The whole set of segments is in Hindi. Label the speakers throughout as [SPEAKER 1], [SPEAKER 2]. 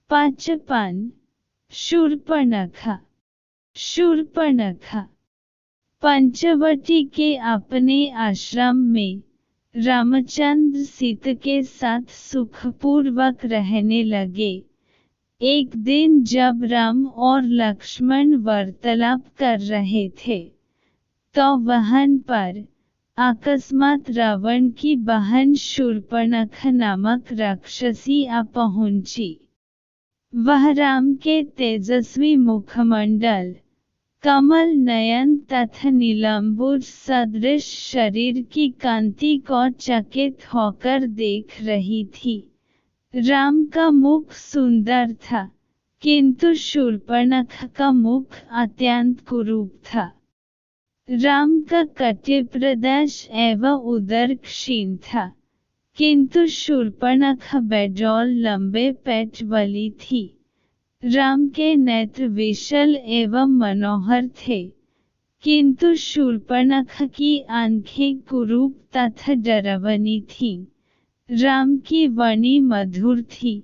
[SPEAKER 1] 55 शूर्पणखा। शूर्पणखा पंचवटी के अपने आश्रम में रामचंद्र सीता के साथ सुखपूर्वक रहने लगे। एक दिन जब राम और लक्ष्मण वार्तालाप कर रहे थे, तो वहां पर अकस्मात रावण की बहन शूर्पणखा नामक राक्षसी आ पहुंची। वह राम के तेजस्वी मुखमंडल, कमल नयन तथा नीलांबुज सदृश शरीर की कांति को चकित होकर देख रही थी। राम का मुख सुंदर था, किंतु शूर्पणखा का मुख अत्यंत कुरूप था। राम का कटी प्रदेश एवं उदर क्षीण था, किंतु शूर्पणखा बेजोल लंबे पेट वाली थी। राम के नेत्र विशाल एवं मनोहर थे, किंतु शूर्पणखा की आंखें कुरूप तथा डरावनी थीं। राम की वाणी मधुर थी,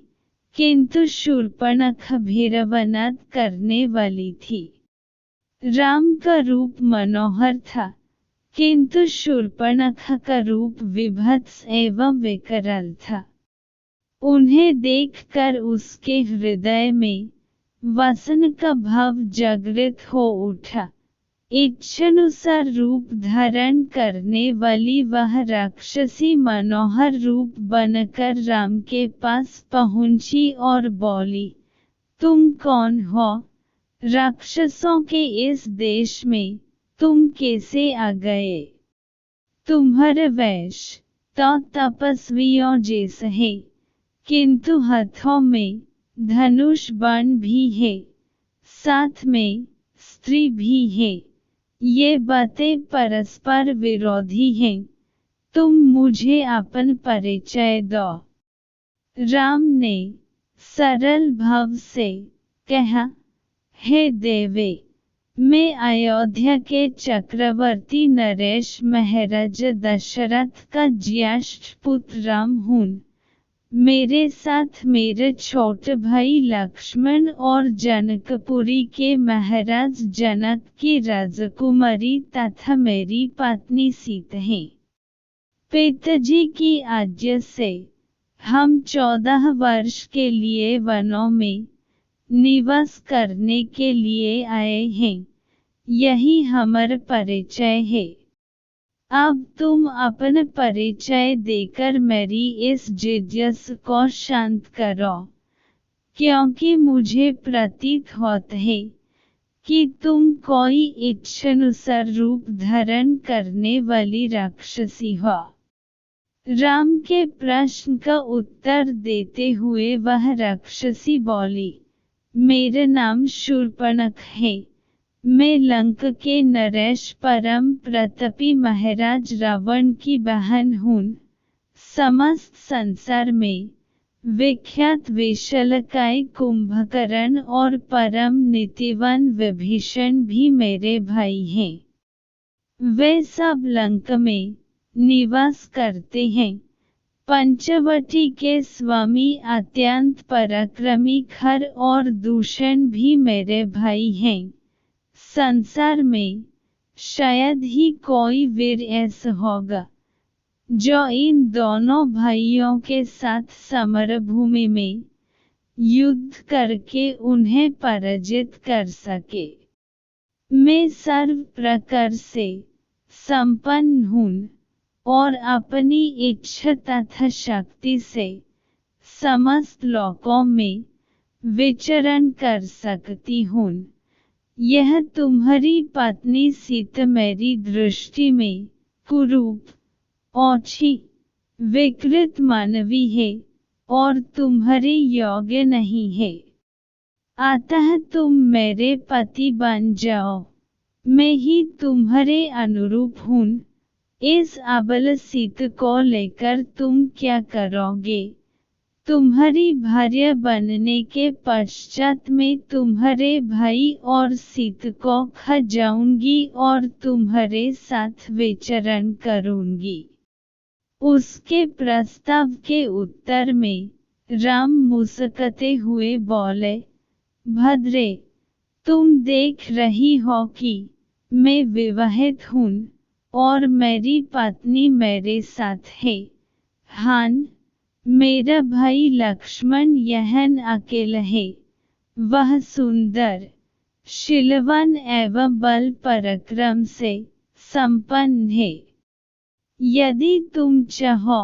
[SPEAKER 1] किंतु शूर्पणखा भीरवनाद करने वाली थी। राम का रूप मनोहर था, किंतु शूर्पणखा का रूप विभत्स एवं विकराल था। उन्हें देखकर उसके हृदय में वासना का भाव जागृत हो उठा। इच्छानुसार रूप धारण करने वाली वह राक्षसी मनोहर रूप बनकर राम के पास पहुंची और बोली, तुम कौन हो? राक्षसों के इस देश में तुम कैसे आ गए? तुम्हारा वेश तो तपस्वियों जैसा है, किंतु हाथों में धनुष बाण भी है, साथ में स्त्री भी है। ये बातें परस्पर विरोधी हैं। तुम मुझे अपन परिचय दो। राम ने सरल भाव से कहा, हे देवे, मैं अयोध्या के चक्रवर्ती नरेश महाराज दशरथ का ज्येष्ठ पुत्र राम हूँ। मेरे साथ मेरे छोटे भाई लक्ष्मण और जनकपुरी के महाराज जनक की राजकुमारी तथा मेरी पत्नी सीता हैं। पिताजी की आज्ञा से हम 14 वर्ष के लिए वनों में निवास करने के लिए आए हैं। यही हमारा परिचय है। अब तुम अपना परिचय देकर मेरी इस जिज्ञासा को शांत करो, क्योंकि मुझे प्रतीत होता है कि तुम कोई इच्छानुसार रूप धारण करने वाली राक्षसी हो। राम के प्रश्न का उत्तर देते हुए वह राक्षसी बोली, मेरा नाम शूर्पणखा है। मैं लंका के नरेश परम प्रतापी महाराज रावण की बहन हूँ। समस्त संसार में विख्यात विशालकाय कुंभकर्ण और परम नीतिवान विभीषण भी मेरे भाई हैं। वे सब लंका में निवास करते हैं। पंचवटी के स्वामी अत्यंत पराक्रमी खर और दूषण भी मेरे भाई हैं। संसार में शायद ही कोई वीर ऐसा होगा जो इन दोनों भाइयों के साथ समरभूमि में युद्ध करके उन्हें पराजित कर सके। मैं सर्व प्रकार से संपन्न हूँ और अपनी इच्छा तथा शक्ति से समस्त लोकों में विचरण कर सकती हूँ। यह तुम्हारी पत्नी सीता मेरी दृष्टि में कुरूप, ओछी, विकृत मानवी है और तुम्हारे योग्य नहीं है। अतः तुम मेरे पति बन जाओ। मैं ही तुम्हारे अनुरूप हूँ। इस अबला सीता को लेकर तुम क्या करोगे? तुम्हारी भार्या बनने के पश्चात मैं तुम्हारे भाई और सीता को खा जाऊंगी और तुम्हारे साथ विचरण करूंगी। उसके प्रस्ताव के उत्तर में राम मुस्कुराते हुए बोले, भद्रे, तुम देख रही हो कि मैं विवाहित हूँ और मेरी पत्नी मेरे साथ है। हान, मेरा भाई लक्ष्मण यहन अकेला है। वह सुंदर, शीलवान एवं बल पराक्रम से संपन्न है। यदि तुम चाहो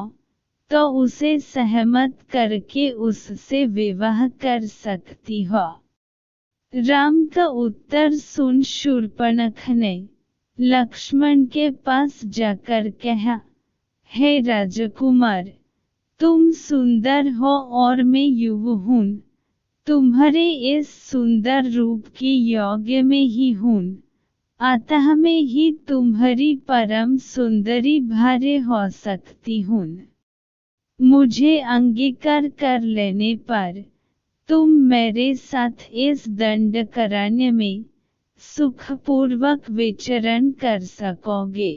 [SPEAKER 1] तो उसे सहमत करके उससे विवाह कर सकती हो। राम का उत्तर सुन शूर्पणखा ने लक्ष्मण के पास जाकर कहा, हे राजकुमार, तुम सुंदर हो और मैं युवा हूँ। तुम्हारे इस सुंदर रूप की योग्य में ही हूँ, अतः मैं ही तुम्हारी परम सुंदरी भार्य हो सकती हूँ। मुझे अंगीकार कर लेने पर तुम मेरे साथ इस दंडकारण्य में सुखपूर्वक विचरण कर सकोगे।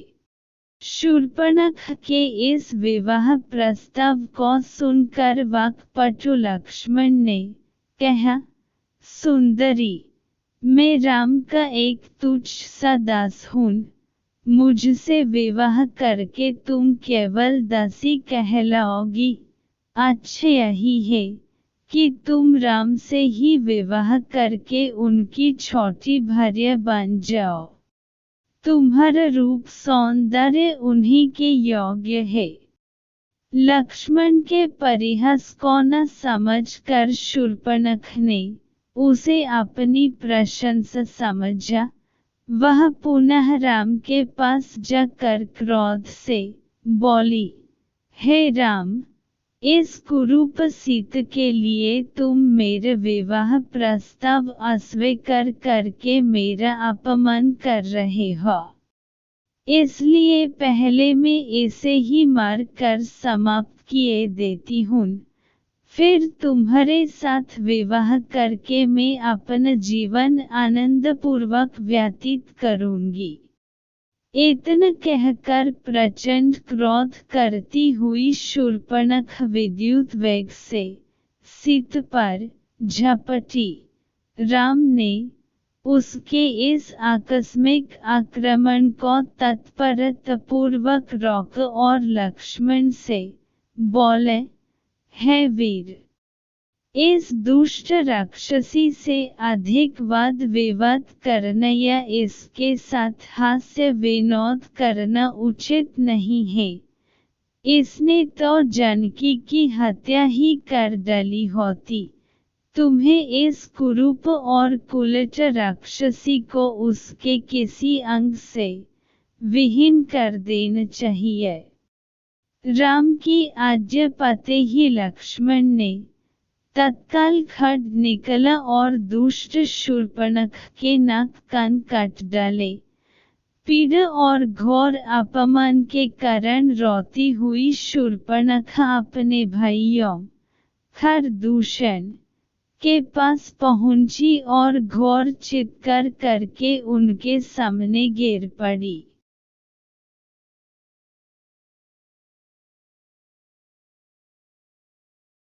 [SPEAKER 1] शूर्पणखा के इस विवाह प्रस्ताव को सुनकर वाक्पटु लक्ष्मण ने कहा, सुंदरी, मैं राम का एक तुच्छ सा दास हूँ। मुझसे विवाह करके तुम केवल दासी कहलाओगी। अच्छा यही है कि तुम राम से ही विवाह करके उनकी छोटी भार्या बन जाओ। तुम्हारा रूप सौंदर्य उन्हीं के योग्य है। लक्ष्मण के परिहास को न समझकर शूर्पणखा ने उसे अपनी प्रशंसा समझा। वह पुनः राम के पास जाकर क्रोध से बोली, हे राम, इस कुरूप सीता के लिए तुम मेरा विवाह प्रस्ताव अस्वीकार करके मेरा अपमान कर रहे हो। इसलिए पहले मैं इसे ही मार कर समाप्त किए देती हूँ, फिर तुम्हारे साथ विवाह करके मैं अपना जीवन आनंदपूर्वक व्यतीत करूंगी। इतना कहकर प्रचंड क्रोध करती हुई शूर्पणखा विद्युत वेग से सीता पर झपटी। राम ने उसके इस आकस्मिक आक्रमण को तत्परतापूर्वक रोका और लक्ष्मण से बोले, हे वीर, इस दुष्ट राक्षसी से अधिक वाद विवाद करना या इसके साथ हास्य विनोद करना उचित नहीं है। इसने तो जानकी की हत्या ही कर डाली होती। तुम्हें इस कुरूप और कुलट राक्षसी को उसके किसी अंग से विहीन कर देना चाहिए। राम की आज्ञा पाते ही लक्ष्मण ने तत्काल खड्ग निकाला और दुष्ट शूर्पणखा के नाक कान काट डाले। पीड़ा और घोर अपमान के कारण रोती हुई शूर्पणखा अपने भाइयों खरदूषण के पास पहुंची और घोर चित्कार करके उनके सामने गिर पड़ी।